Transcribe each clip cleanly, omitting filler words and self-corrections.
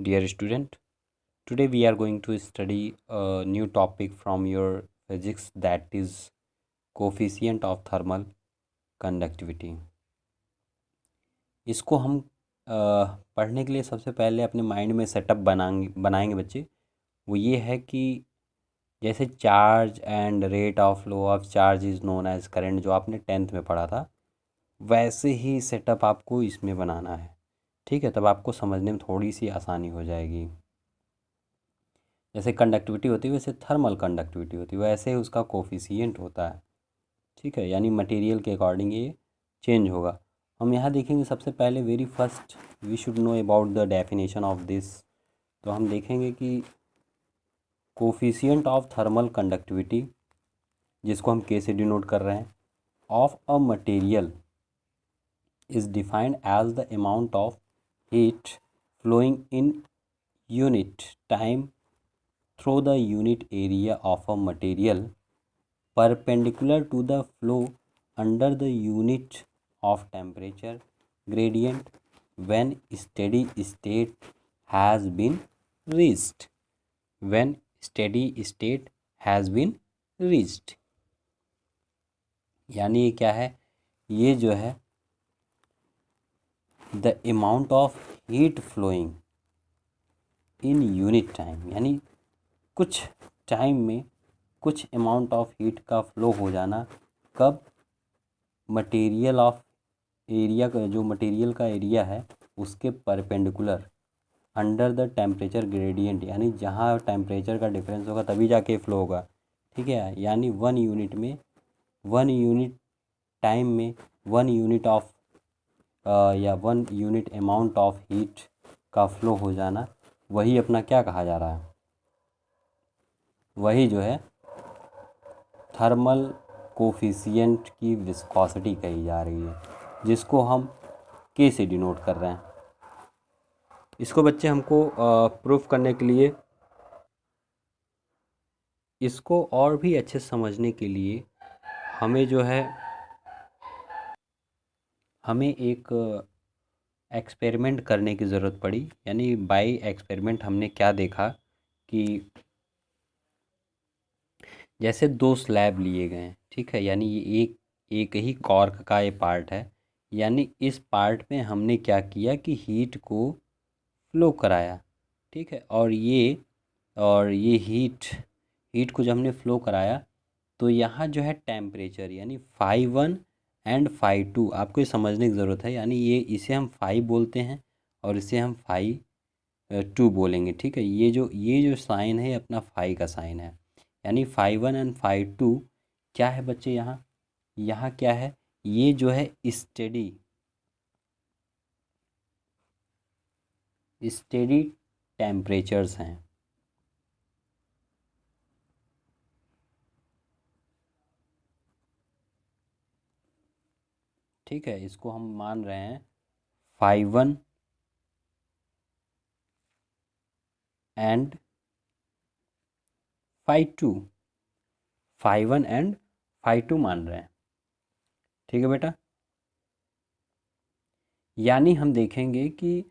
Dear student, today we are going to study a new topic from your physics, that is coefficient of thermal conductivity. इसको हम पढ़ने के लिए सबसे पहले अपने माइंड में सेटअप बनाएंगे बच्चे। वो ये है कि जैसे charge and rate of flow of charge is known as current, जो आपने 10th में पढ़ा था, वैसे ही सेटअप आपको इसमें बनाना है। ठीक है, तब आपको समझने में थोड़ी सी आसानी हो जाएगी। जैसे कंडक्टिविटी होती है वैसे थर्मल कंडक्टिविटी होती है, वैसे ही उसका कोफिशिएंट होता है। ठीक है, यानी मटेरियल के अकॉर्डिंग ये चेंज होगा। हम यहाँ देखेंगे सबसे पहले very first we should know about the definition of this. तो हम देखेंगे कि कोफिशिएंट ऑफ थर्मल कंडक्टिविटी, जिसको हम के से डिनोट कर रहे हैं, of a material is defined as the amount of heat flowing in unit time through the unit area of a material perpendicular to the flow under the unit of temperature gradient when steady state has been reached. When steady state has been reached, यानी ये क्या है, ये जो है the amount of heat flowing in unit time, यानी कुछ time में कुछ अमाउंट ऑफ हीट का फ्लो हो जाना। कब? मटेरियल ऑफ एरिया का, जो मटेरियल का एरिया है उसके perpendicular under the temperature gradient, यानी जहाँ टेम्परेचर का डिफरेंस होगा तभी जाके फ्लो होगा। ठीक है, यानी 1 यूनिट में, 1 यूनिट टाइम में 1 यूनिट ऑफ या 1 यूनिट अमाउंट ऑफ हीट का फ्लो हो जाना, वही अपना क्या कहा जा रहा है, वही जो है थर्मल कोफिशिएंट की विस्कोसिटी कही जा रही है, जिसको हम के से डिनोट कर रहे हैं। इसको बच्चे हमको प्रूफ करने के लिए, इसको और भी अच्छे समझने के लिए हमें जो है, हमें एक एक्सपेरिमेंट करने की ज़रूरत पड़ी। यानी बाय एक्सपेरिमेंट हमने क्या देखा कि जैसे 2 स्लैब लिए गए हैं। ठीक है, यानी ये एक ही कॉर्क का ये पार्ट है। यानी इस पार्ट में हमने क्या किया कि हीट को फ्लो कराया। ठीक है, और ये हीट को जब हमने फ्लो कराया तो यहाँ जो है टेम्परेचर, यानी φ1 एंड φ2, आपको ये समझने की ज़रूरत है। यानी इसे हम फाई बोलते हैं और इसे हम φ2 बोलेंगे। ठीक है, ये जो साइन है अपना फाई का साइन है। यानी φ1 एंड φ2 क्या है बच्चे, यहाँ क्या है, ये जो है स्टेडी टेम्परेचर्स हैं। ठीक है, इसको हम मान रहे हैं φ1 एंड φ2, φ1 एंड φ2 मान रहे हैं। ठीक है बेटा, यानी हम देखेंगे कि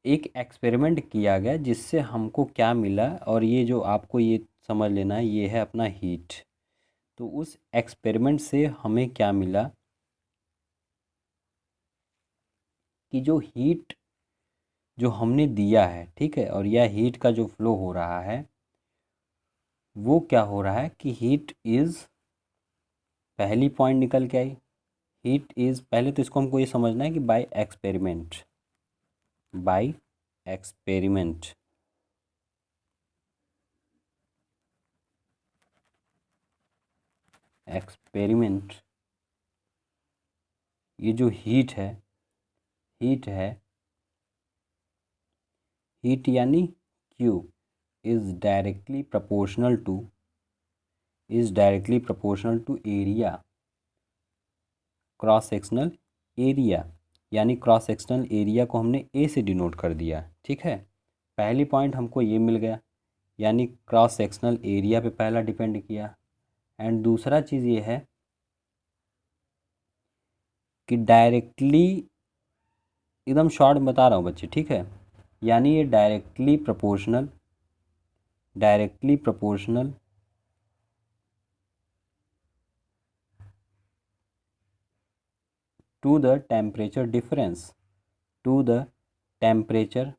एक एक्सपेरिमेंट किया गया जिससे हमको क्या मिला, और ये जो आपको ये समझ लेना है, ये है अपना हीट। तो उस एक्सपेरिमेंट से हमें क्या मिला कि जो हीट जो हमने दिया है, ठीक है, और यह हीट का जो फ्लो हो रहा है वो क्या हो रहा है कि हीट इज़, पहली पॉइंट निकल के आई, हीट इज़, पहले तो इसको हमको ये समझना है कि बाय एक्सपेरिमेंट एक्सपेरिमेंट ये जो हीट है, हीट यानी Q is directly proportional to area, cross sectional area. यानी क्रॉस सेक्शनल एरिया को हमने A से डिनोट कर दिया। ठीक है, पहली पॉइंट हमको ये मिल गया, यानी क्रॉस सेक्शनल एरिया पे पहला डिपेंड किया। एंड दूसरा चीज़ ये है कि डायरेक्टली, एकदम शॉर्ट बता रहा हूँ बच्चे, ठीक है, यानी ये directly proportional to the temperature difference, to the temperature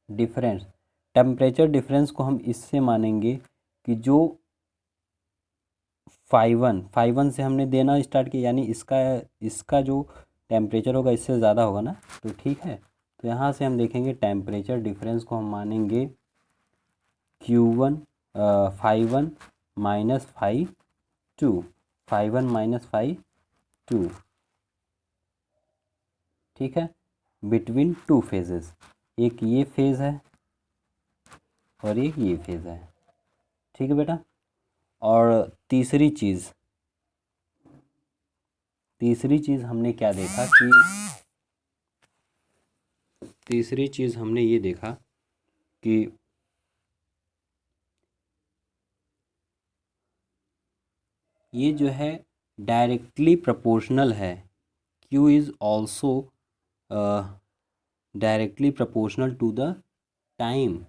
difference. Temperature difference को हम इससे मानेंगे कि जो फाई वन से हमने देना स्टार्ट किया, यानी इसका जो टेम्परेचर होगा इससे ज़्यादा होगा ना, तो ठीक है। तो यहाँ से हम देखेंगे टेम्परेचर डिफरेंस को हम मानेंगे Q1 phi 1 minus phi 2, phi 1 minus phi 2, ठीक है, बिटवीन टू फेजेस। एक ये फेज़ है और एक ये फेज़ है, ठीक है बेटा। और तीसरी चीज़ हमने क्या देखा कि तीसरी चीज़ हमने ये देखा कि ये जो है डायरेक्टली प्रोपोर्शनल है। Q is also directly proportional to the time,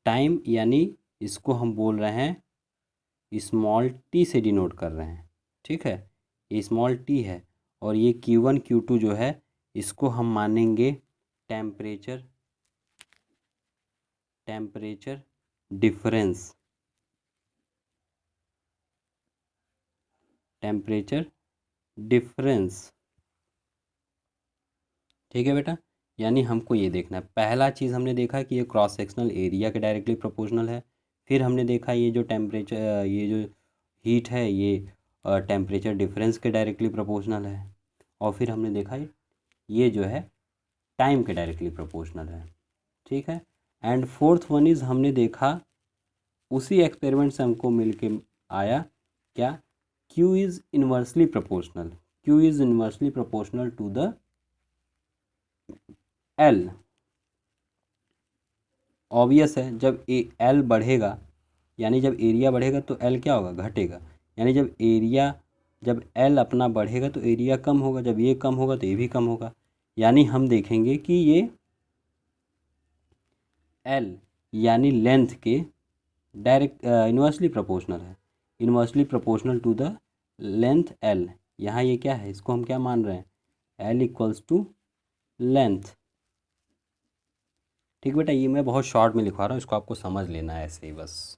time यानी इसको हम बोल रहे हैं स्मॉल t से डिनोट कर रहे हैं, ठीक है, ये स्मॉल t है। और ये Q1 Q2 जो है इसको हम मानेंगे टेम्परेचर डिफरेंस, ठीक है बेटा। यानी हमको ये देखना है, पहला चीज़ हमने देखा कि ये क्रॉस सेक्शनल एरिया के डायरेक्टली प्रोपोर्शनल है। फिर हमने देखा ये जो टेम्परेचर, ये जो हीट है ये टेम्परेचर डिफरेंस के डायरेक्टली प्रोपोर्शनल है। और फिर हमने देखा ये जो है टाइम के डायरेक्टली प्रोपोर्शनल है, ठीक है। एंड फोर्थ वन इज़ हमने देखा उसी एक्सपेरिमेंट से हमको मिल के आया क्या, Q is inversely proportional to the L। Obvious है, जब L बढ़ेगा यानी जब एरिया बढ़ेगा तो L क्या होगा, घटेगा। यानी जब L अपना बढ़ेगा तो एरिया कम होगा, जब ये कम होगा तो ये भी कम होगा। यानी हम देखेंगे कि ये L यानी लेंथ के डायरेक्ट इन्वर्सली प्रोपोर्शनल है, inversely proportional to the length L। यहाँ ये क्या है, इसको हम क्या मान रहे हैं, L इक्वल्स टू लेंथ, ठीक बेटा। ये मैं बहुत शॉर्ट में लिखवा रहा हूँ, इसको आपको समझ लेना है ऐसे ही बस।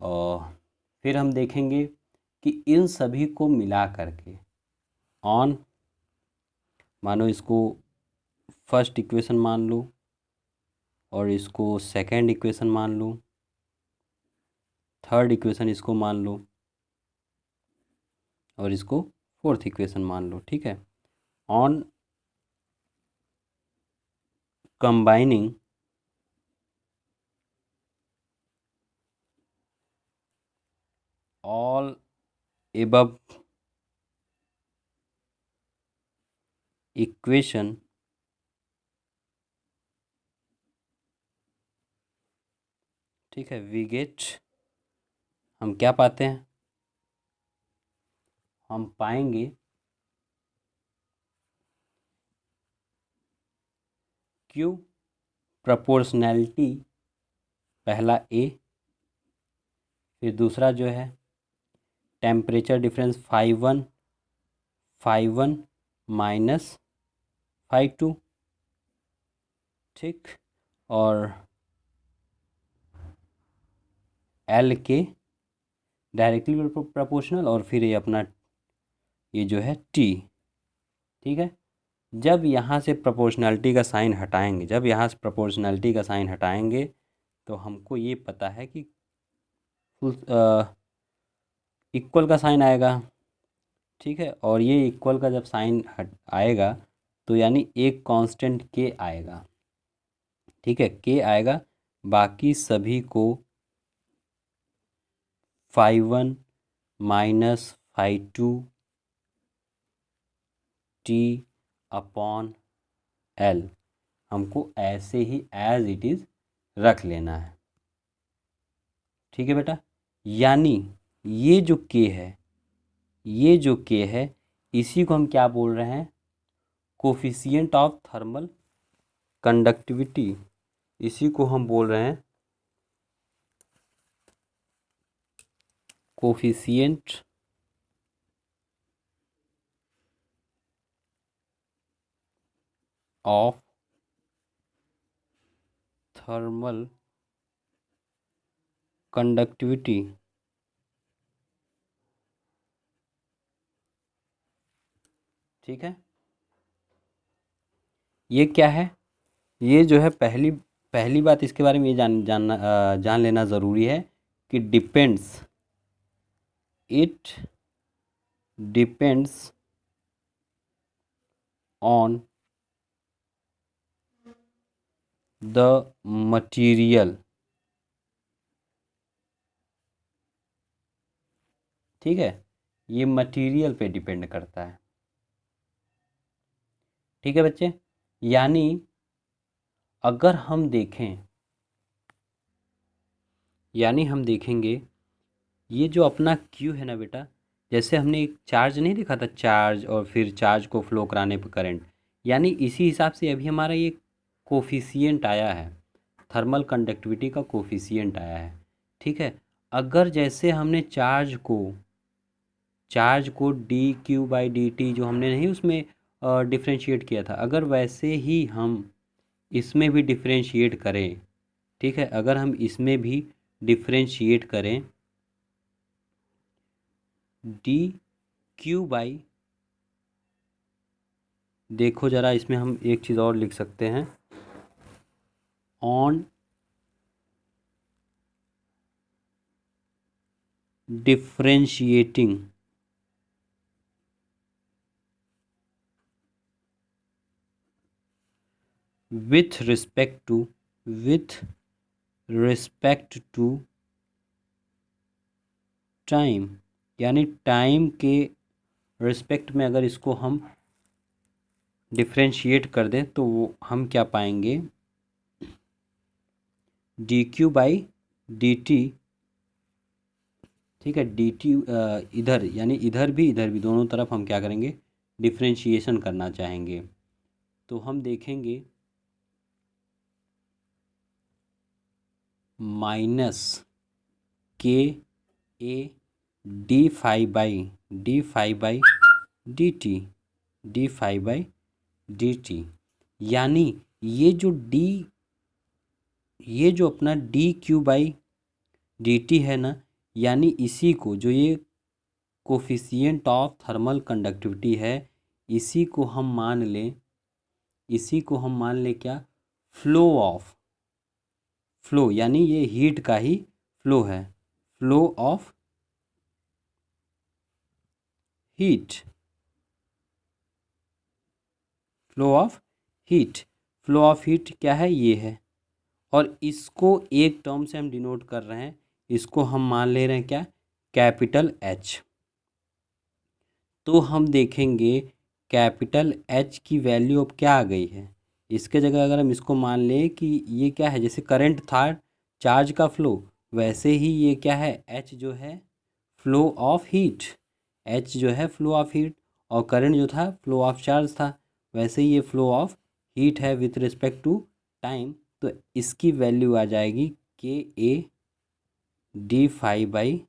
और फिर हम देखेंगे कि इन सभी को मिला करके मानो इसको फर्स्ट इक्वेशन मान लो और इसको सेकंड इक्वेशन मान लो, थर्ड इक्वेशन इसको मान लो और इसको फोर्थ इक्वेशन मान लो, ठीक है। On combining all above equation ठीक है, वी गेट, हम क्या पाते हैं, हम पाएंगे Q प्रोपोर्शनैलिटी, पहला A, फिर दूसरा जो है temperature difference phi 1 minus phi 2, ठीक, और L के डायरेक्टली प्रोपोर्शनल और फिर ये अपना ये जो है T, ठीक है। जब यहाँ से प्रोपोर्शनैलिटी का साइन हटाएंगे तो हमको ये पता है कि इक्वल का साइन आएगा, ठीक है। और ये इक्वल का जब साइन आएगा तो यानी एक कांस्टेंट K आएगा, ठीक है, K आएगा। बाकी सभी को phi 1 minus phi 2 T upon L हमको ऐसे ही एज इट इज़ रख लेना है, ठीक है बेटा। यानी ये जो K है इसी को हम क्या बोल रहे हैं, कोफिशिएंट ऑफ थर्मल कंडक्टिविटी। इसी को हम बोल रहे हैं कोफिशिएंट ऑफ थर्मल कंडक्टिविटी। ठीक है, ये क्या है, ये जो है पहली पहली बात इसके बारे में ये जान लेना ज़रूरी है कि it depends on the material. ठीक है, ये मटीरियल पे डिपेंड करता है। ठीक है बच्चे, यानी अगर हम देखें, यानी हम देखेंगे ये जो अपना क्यू है ना बेटा, जैसे हमने एक चार्ज नहीं देखा था, चार्ज और फिर चार्ज को फ्लो कराने पर करंट, यानी इसी हिसाब से अभी हमारा ये कोफिशिएंट आया है, थर्मल कंडक्टिविटी का कोफिशिएंट आया है। ठीक है, अगर जैसे हमने चार्ज को D Q by D T जो हमने नहीं उसमें डिफ्रेंशिएट किया था, अगर वैसे ही हम इसमें भी डिफ्रेंशिएट करें, ठीक है, अगर हम इसमें भी डिफ्रेंशिएट करें डी क्यू बाई, देखो ज़रा इसमें हम एक चीज़ और लिख सकते हैं, on differentiating with respect to time, यानी टाइम के रिस्पेक्ट में अगर इसको हम डिफ्रेंशिएट कर दें तो वो हम क्या पाएंगे, D Q by D T. ठीक है, डी टी इधर यानी इधर भी दोनों तरफ हम क्या करेंगे, डिफ्रेंशिएशन करना चाहेंगे। तो हम देखेंगे minus K A D phi by D T, D phi by D T, यानी ये जो अपना D Q by D T है ना, यानी इसी को जो ये कोफिशिएंट ऑफ थर्मल कंडक्टिविटी है, इसी को हम मान लें क्या, फ्लो यानी ये हीट का ही फ्लो है, flow of heat, flow of heat क्या है, ये है। और इसको एक टर्म से हम डिनोट कर रहे हैं, इसको हम मान ले रहे हैं क्या, कैपिटल एच। तो हम देखेंगे कैपिटल एच की वैल्यू अब क्या आ गई है, इसके जगह अगर हम इसको मान लें कि ये क्या है, जैसे करंट था चार्ज का फ्लो, वैसे ही ये क्या है, एच जो है फ्लो ऑफ हीट, एच जो है फ्लो ऑफ हीट, और करंट जो था फ्लो ऑफ चार्ज था, वैसे ही ये फ्लो ऑफ हीट है विथ रिस्पेक्ट टू टाइम। तो इसकी वैल्यू आ जाएगी K A D phi by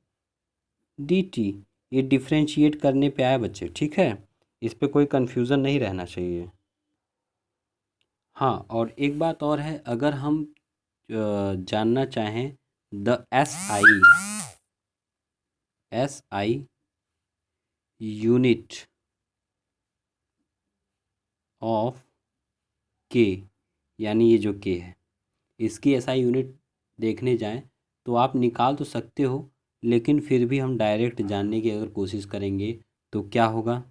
D T. ये डिफ्रेंशिएट करने पे आया बच्चे, ठीक है, इस पे कोई कन्फ्यूज़न नहीं रहना चाहिए। हाँ, और एक बात और है, अगर हम जानना चाहें the S I unit of के, यानी ये जो के है इसकी एस आई यूनिट देखने जाएं तो आप निकाल तो सकते हो, लेकिन फिर भी हम डायरेक्ट जानने की अगर कोशिश करेंगे तो क्या होगा,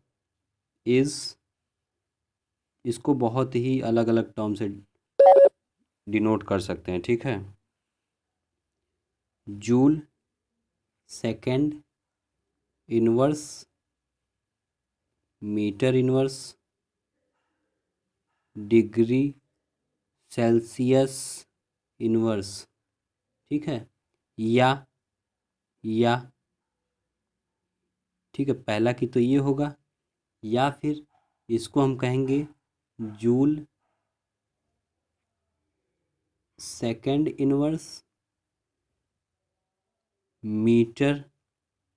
इसको बहुत ही अलग अलग टर्म से डिनोट कर सकते हैं। ठीक है, joule second inverse metre inverse degree Celsius inverse. ठीक है, या ठीक है, पहला की तो ये होगा, या फिर इसको हम कहेंगे joule second inverse metre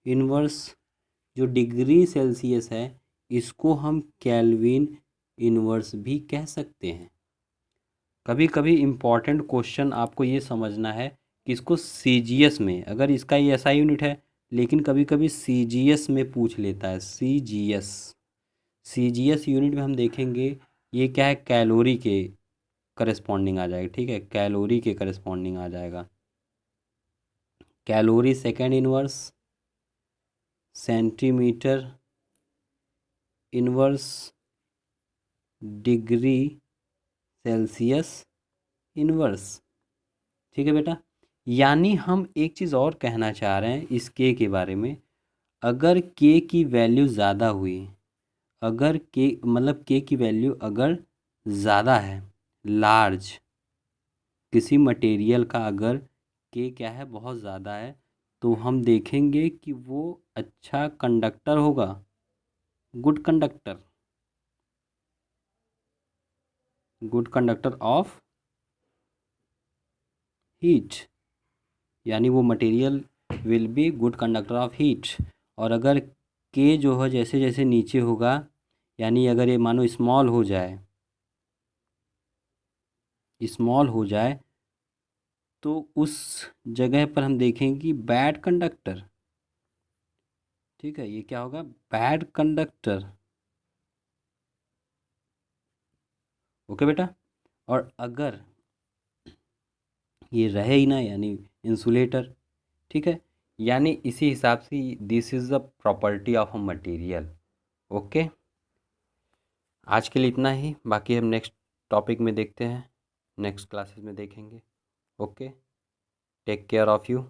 inverse. जो डिग्री सेल्सियस है इसको हम केल्विन इनवर्स भी कह सकते हैं। कभी कभी इम्पॉर्टेंट क्वेश्चन आपको ये समझना है कि इसको सीजीएस में, अगर इसका ये ऐसा यूनिट है लेकिन कभी कभी सीजीएस में पूछ लेता है। सीजीएस यूनिट में हम देखेंगे ये क्या है, कैलोरी के करस्पॉन्डिंग आ जाएगा। ठीक है, कैलोरी के करस्पॉन्डिंग आ जाएगा। Calorie second inverse, centimetre inverse, degree Celsius inverse. ठीक है बेटा, यानी हम एक चीज़ और कहना चाह रहे हैं इस के बारे में। अगर के की वैल्यू ज़्यादा हुई, अगर के मतलब के की वैल्यू अगर ज़्यादा है, लार्ज, किसी मटेरियल का अगर के क्या है, बहुत ज़्यादा है, तो हम देखेंगे कि वो अच्छा कंडक्टर होगा, good conductor, good conductor of heat, यानी वो material will be good conductor of heat. और अगर के जो है जैसे जैसे नीचे होगा, यानी अगर ये मानो स्मॉल हो जाए, स्मॉल हो जाए, तो उस जगह पर हम देखेंगे कि बैड कंडक्टर। ठीक है, ये क्या होगा, बैड कंडक्टर। ओके बेटा, और अगर ये रहे ही ना, यानी इंसुलेटर। ठीक है, यानी इसी हिसाब से this is the property of a material. Okay, आज के लिए इतना ही, बाकी हम नेक्स्ट टॉपिक में देखते हैं, नेक्स्ट क्लासेस में देखेंगे। Okay, take care of you.